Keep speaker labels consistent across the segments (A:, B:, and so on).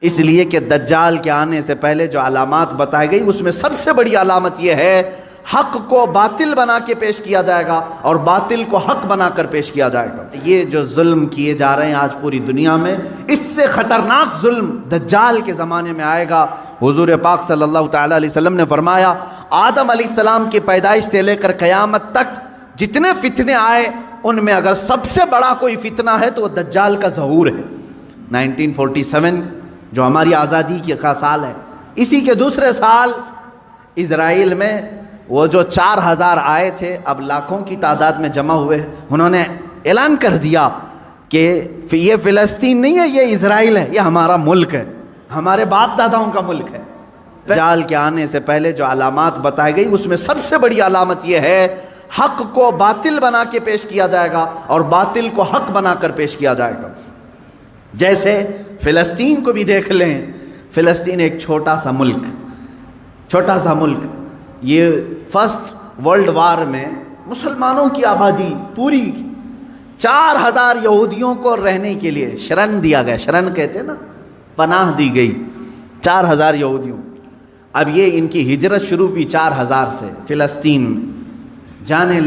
A: اس لیے کہ دجال کے آنے سے پہلے جو علامات بتائی گئی اس میں سب سے بڑی علامت یہ ہے حق کو باطل بنا کے پیش کیا جائے گا اور باطل کو حق بنا کر پیش کیا جائے گا۔ یہ جو ظلم کیے جا رہے ہیں آج پوری دنیا میں، اس سے خطرناک ظلم دجال کے زمانے میں آئے گا۔ حضور پاک صلی اللہ تعالیٰ علیہ وسلم نے فرمایا آدم علیہ السلام کی پیدائش سے لے کر قیامت تک جتنے فتنے آئے ان میں اگر سب سے بڑا کوئی فتنہ ہے تو وہ دجال کا ظہور ہے۔ 1947 جو ہماری آزادی کا سال ہے، اسی کے دوسرے سال اسرائیل میں وہ جو 4000 آئے تھے اب لاکھوں کی تعداد میں جمع ہوئے، انہوں نے اعلان کر دیا کہ یہ فلسطین نہیں ہے، یہ اسرائیل ہے، یہ ہمارا ملک ہے، ہمارے باپ داداؤں کا ملک ہے۔ دجال کے آنے سے پہلے جو علامات بتائی گئی اس میں سب سے بڑی علامت یہ ہے حق کو باطل بنا کے پیش کیا جائے گا اور باطل کو حق بنا کر پیش کیا جائے گا۔ جیسے فلسطین کو بھی دیکھ لیں، فلسطین ایک چھوٹا سا ملک، یہ فرسٹ ورلڈ وار میں مسلمانوں کی آبادی پوری 4000 یہودیوں کو رہنے کے لیے شرن دیا گیا، شرن کہتے ہیں نا، پناہ دی گئی 4000 یہودیوں۔ اب یہ ان کی ہجرت شروع ہوئی 4000 سے، فلسطین جانے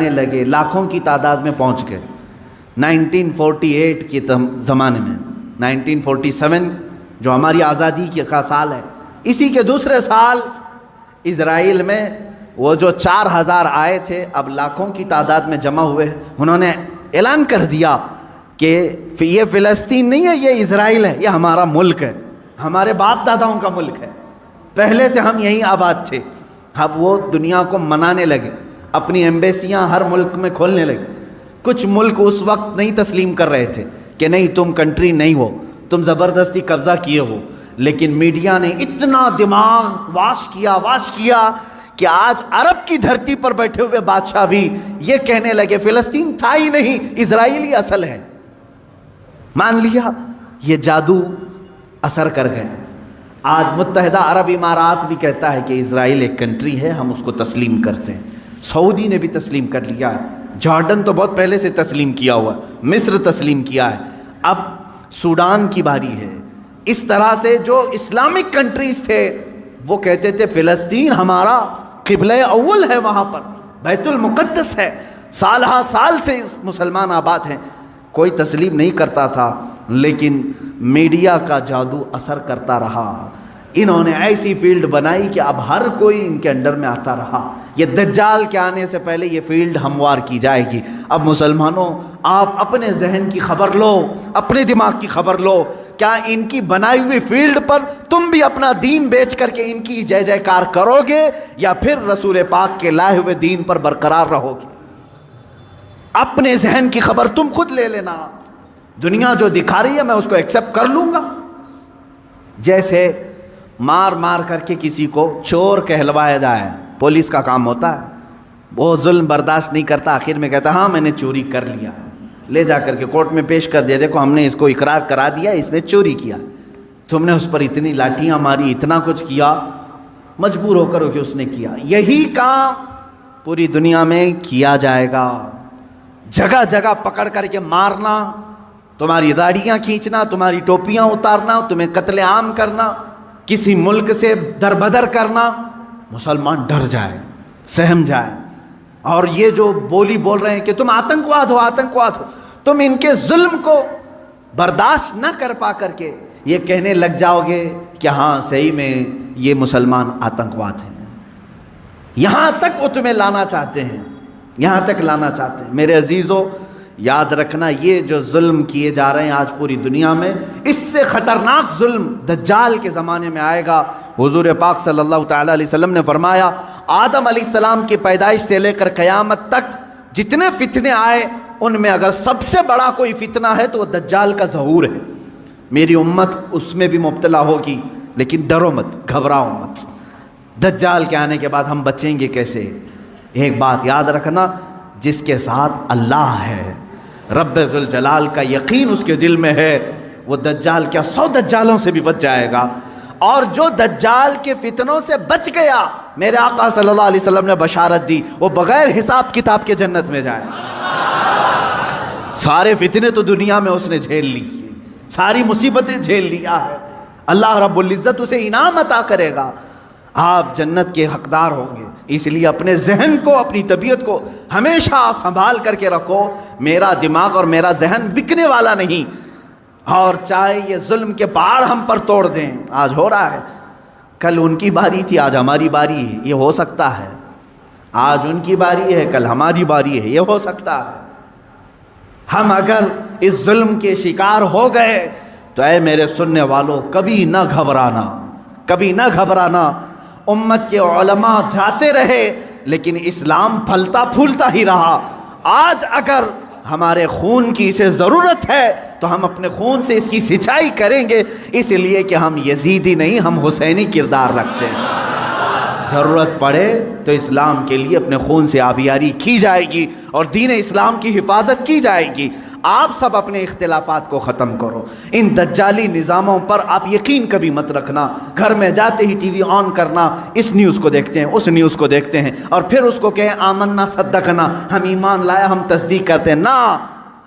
A: لگے لاکھوں کی تعداد میں پہنچ گئے۔ 1948 کے زمانے میں 1947 جو ہماری آزادی کا سال ہے، اسی کے دوسرے سال اسرائیل میں وہ جو 4000 آئے تھے اب لاکھوں کی تعداد میں جمع ہوئے، انہوں نے اعلان کر دیا کہ یہ فلسطین نہیں ہے، یہ اسرائیل ہے، یہ ہمارا ملک ہے، ہمارے باپ داداؤں کا ملک ہے، پہلے سے ہم یہیں آباد تھے۔ اب وہ دنیا کو منانے لگے، اپنی ایمبیسیاں ہر ملک میں کھولنے لگے۔ کچھ ملک اس وقت نہیں تسلیم کر رہے تھے کہ نہیں تم کنٹری نہیں ہو، تم زبردستی قبضہ کیے ہو، لیکن میڈیا نے اتنا دماغ واش کیا کہ آج عرب کی دھرتی پر بیٹھے ہوئے بادشاہ بھی یہ کہنے لگے فلسطین تھا ہی نہیں، اسرائیلی اصل ہے۔ مان لیا، یہ جادو اثر کر گئے۔ آج متحدہ عرب امارات بھی کہتا ہے کہ اسرائیل ایک کنٹری ہے، ہم اس کو تسلیم کرتے ہیں۔ سعودی نے بھی تسلیم کر لیا ہے، جارڈن تو بہت پہلے سے تسلیم کیا ہوا ہے، مصر تسلیم کیا ہے، اب سوڈان کی باری ہے۔ اس طرح سے جو اسلامک کنٹریز تھے وہ کہتے تھے فلسطین ہمارا قبلہ اول ہے، وہاں پر بیت المقدس ہے، سال ہا سال سے مسلمان آباد ہیں۔ کوئی تسلیم نہیں کرتا تھا، لیکن میڈیا کا جادو اثر کرتا رہا۔ انہوں نے ایسی فیلڈ بنائی کہ اب ہر کوئی ان کے انڈر میں آتا رہا۔ یہ دجال کے آنے سے پہلے یہ فیلڈ ہموار کی جائے گی۔ اب مسلمانوں، آپ اپنے ذہن کی خبر لو، اپنے دماغ کی خبر لو، کیا ان کی بنائی ہوئی فیلڈ پر تم بھی اپنا دین بیچ کر کے ان کی جے جے کار کرو گے یا پھر رسول پاک کے لائے ہوئے دین پر برقرار رہو گے؟ اپنے ذہن کی خبر تم خود لے لینا۔ دنیا جو دکھا رہی ہے میں اس کو ایکسیپٹ کر لوں گا۔ جیسے مار کر کے کسی کو چور کہلوایا جائے، پولیس کا کام ہوتا ہے، وہ ظلم برداشت نہیں کرتا، آخر میں کہتا ہاں میں نے چوری کر لیا، لے جا کر کے کورٹ میں پیش کر دیا، دیکھو ہم نے اس کو اقرار کرا دیا اس نے چوری کیا، تم نے اس پر اتنی لاٹیاں ماری، اتنا کچھ کیا، مجبور ہو کر کہ اس نے کیا۔ یہی کام پوری دنیا میں کیا جائے گا، جگہ جگہ پکڑ کر کے مارنا، تمہاری داڑیاں کھینچنا، تمہاری ٹوپیاں اتارنا، تمہیں قتل عام کرنا، کسی ملک سے دربدر کرنا، مسلمان ڈر جائے، سہم جائے۔ اور یہ جو بولی بول رہے ہیں کہ تم آتنکواد ہو، تم ان کے ظلم کو برداشت نہ کر پا کر کے یہ کہنے لگ جاؤ گے کہ ہاں صحیح میں یہ مسلمان آتنکواد ہیں۔ یہاں تک وہ تمہیں لانا چاہتے ہیں، یہاں تک لانا چاہتے ہیں۔ میرے عزیزو، یاد رکھنا یہ جو ظلم کیے جا رہے ہیں آج پوری دنیا میں، اس سے خطرناک ظلم دجال کے زمانے میں آئے گا۔ حضور پاک صلی اللہ تعالیٰ علیہ وسلم نے فرمایا آدم علیہ السلام کی پیدائش سے لے کر قیامت تک جتنے فتنے آئے ان میں اگر سب سے بڑا کوئی فتنہ ہے تو وہ دجال کا ظہور ہے۔ میری امت اس میں بھی مبتلا ہوگی، لیکن ڈرو مت، گھبراؤ مت۔ دجال کے آنے کے بعد ہم بچیں گے کیسے؟ ایک بات یاد رکھنا، جس کے ساتھ اللہ ہے، رب ذوالجلال کا یقین اس کے دل میں ہے، وہ دجال کیا 100 دجالوں سے بھی بچ جائے گا۔ اور جو دجال کے فتنوں سے بچ گیا، میرے آقا صلی اللہ علیہ وسلم نے بشارت دی، وہ بغیر حساب کتاب کے جنت میں جائے۔ سارے فتنے تو دنیا میں اس نے جھیل لی، ساری مصیبتیں جھیل لیا ہے، اللہ رب العزت اسے انعام عطا کرے گا، آپ جنت کے حقدار ہوں گے۔ اس لیے اپنے ذہن کو، اپنی طبیعت کو ہمیشہ سنبھال کر کے رکھو، میرا دماغ اور میرا ذہن بکنے والا نہیں، اور چاہے یہ ظلم کے پہاڑ ہم پر توڑ دیں، آج ہو رہا ہے، کل ان کی باری تھی، آج ہماری باری ہے، یہ ہو سکتا ہے، آج ان کی باری ہے، کل ہماری باری ہے، یہ ہو سکتا ہے۔ ہم اگر اس ظلم کے شکار ہو گئے تو اے میرے سننے والوں، کبھی نہ گھبرانا، کبھی نہ گھبرانا۔ امت کے علماء جاتے رہے لیکن اسلام پھلتا پھولتا ہی رہا۔ آج اگر ہمارے خون کی اسے ضرورت ہے تو ہم اپنے خون سے اس کی سچائی کریں گے، اس لیے کہ ہم یزیدی نہیں، ہم حسینی کردار رکھتے ہیں۔ ضرورت پڑے تو اسلام کے لیے اپنے خون سے آبیاری کی جائے گی اور دین اسلام کی حفاظت کی جائے گی۔ آپ سب اپنے اختلافات کو ختم کرو، ان دجالی نظاموں پر آپ یقین کبھی مت رکھنا۔ گھر میں جاتے ہی ٹی وی آن کرنا، اس نیوز کو دیکھتے ہیں، اس نیوز کو دیکھتے ہیں، اور پھر اس کو کہیں آمنا صدقنا، ہم ایمان لایا، ہم تصدیق کرتے ہیں۔ نہ،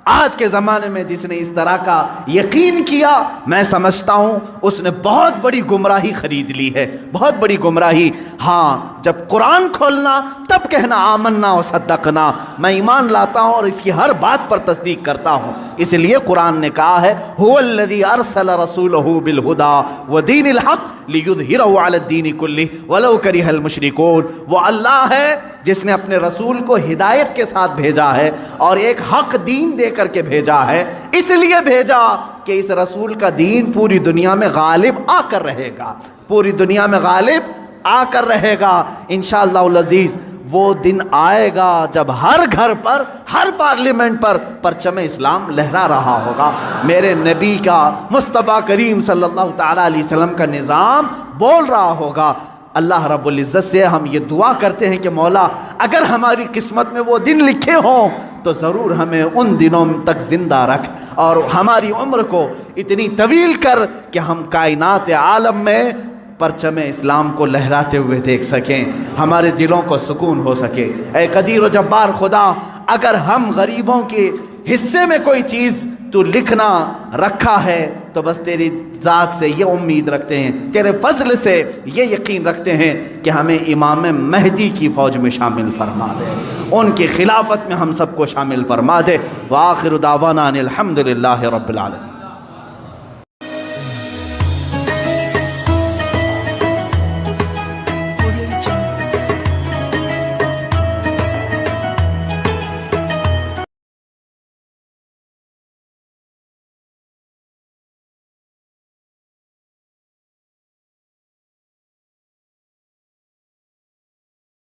A: آج کے زمانے میں جس نے اس طرح کا یقین کیا، میں سمجھتا ہوں اس نے بہت بڑی گمراہی خرید لی ہے، بہت بڑی گمراہی۔ ہاں، جب قرآن کھولنا تب کہنا آمنا و صدقنا، میں ایمان لاتا ہوں اور اس کی ہر بات پر تصدیق کرتا ہوں۔ اس لیے قرآن نے کہا ہے هو الذی ارسل رسولہ بالہدی ودین الحق لیظہرہ علی الدین کلہ ولو کرہ المشرکون۔ وہ اللہ ہے جس نے اپنے رسول کو ہدایت کے ساتھ بھیجا ہے اور ایک حق دین دے کر کے بھیجا ہے، اس لیے بھیجا کہ اس رسول کا دین پوری دنیا میں غالب آ کر رہے گا، پوری دنیا میں غالب آ کر رہے گا انشاءاللہ العزیز۔ وہ دن آئے گا جب ہر گھر پر، ہر پارلیمنٹ پر پرچم اسلام لہرا رہا ہوگا، میرے نبی کا، مصطفیٰ کریم صلی اللہ تعالیٰ علیہ وسلم کا نظام بول رہا ہوگا۔ اللہ رب العزت سے ہم یہ دعا کرتے ہیں کہ مولا اگر ہماری قسمت میں وہ دن لکھے ہوں تو ضرور ہمیں ان دنوں تک زندہ رکھ اور ہماری عمر کو اتنی طویل کر کہ ہم کائنات عالم میں پرچم اسلام کو لہراتے ہوئے دیکھ سکیں، ہمارے دلوں کو سکون ہو سکے۔ اے قدیر و جبار خدا، اگر ہم غریبوں کے حصے میں کوئی چیز تو لکھنا رکھا ہے تو بس تیری ذات سے یہ امید رکھتے ہیں، تیرے فضل سے یہ یقین رکھتے ہیں کہ ہمیں امام مہدی کی فوج میں شامل فرما دے، ان کی خلافت میں ہم سب کو شامل فرما دے۔ وآخر دعوانا ان الحمد للہ رب العالمین۔